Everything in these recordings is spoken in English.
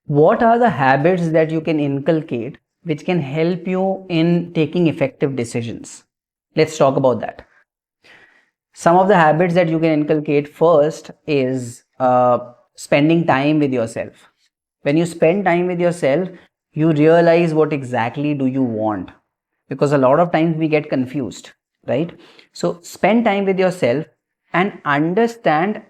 What are the habits that you can inculcate which can help you in taking effective decisions? Let's talk about that. Some of the habits that you can inculcate first is spending time with yourself. When you spend time with yourself, you realize what exactly do you want, because a lot of times we get confused, right? So spend time with yourself and understand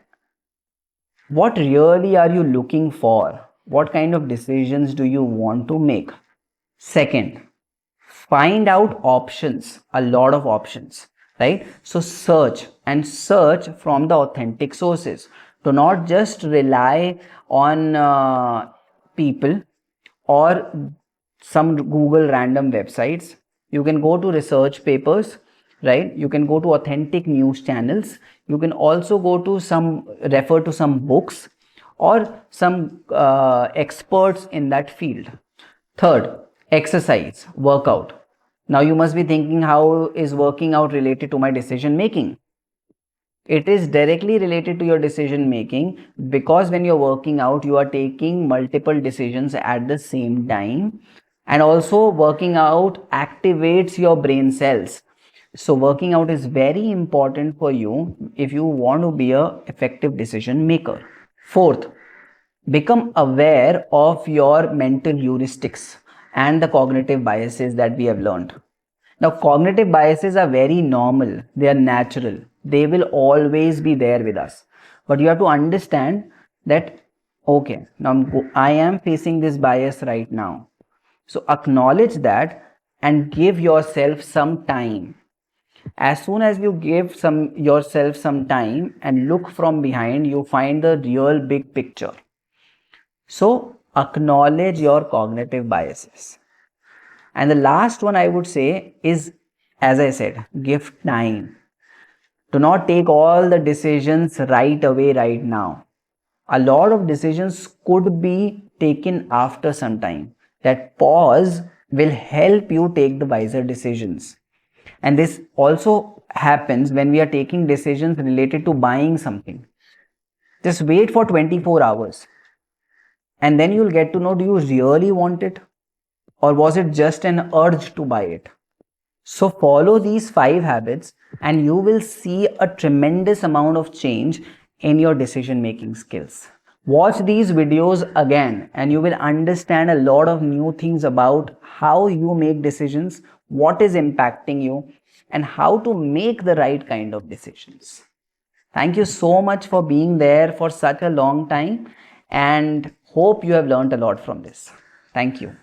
what really are you looking for, what kind of decisions do you want to make. Second, find out options, a lot of options, right? So search from the authentic sources. Do not just rely on people or some Google random websites. You can go to research papers, right? You can go to authentic news channels. You can also go to refer to some books or some experts in that field. Third, exercise, workout. Now you must be thinking, how is working out related to my decision making? It is directly related to your decision making, because when you're working out, you are taking multiple decisions at the same time, and also working out activates your brain cells. So working out is very important for you if you want to be a effective decision maker. Fourth, become aware of your mental heuristics and the cognitive biases that we have learned. Now, cognitive biases are very normal, they are natural, they will always be there with us. But you have to understand that, okay, now I am facing this bias right now. So, acknowledge that and give yourself some time. As soon as you give yourself some time and look from behind, you find the real big picture. So, acknowledge your cognitive biases. And the last one I would say is, as I said, give time. Do not take all the decisions right away, right now. A lot of decisions could be taken after some time. That pause will help you take the wiser decisions. And this also happens when we are taking decisions related to buying something. Just wait for 24 hours and then you'll get to know, do you really want it, or was it just an urge to buy it? So follow these 5 habits and you will see a tremendous amount of change in your decision making skills. Watch these videos again and you will understand a lot of new things about how you make decisions, what is impacting you, and how to make the right kind of decisions. Thank you so much for being there for such a long time, and hope you have learned a lot from this. Thank you.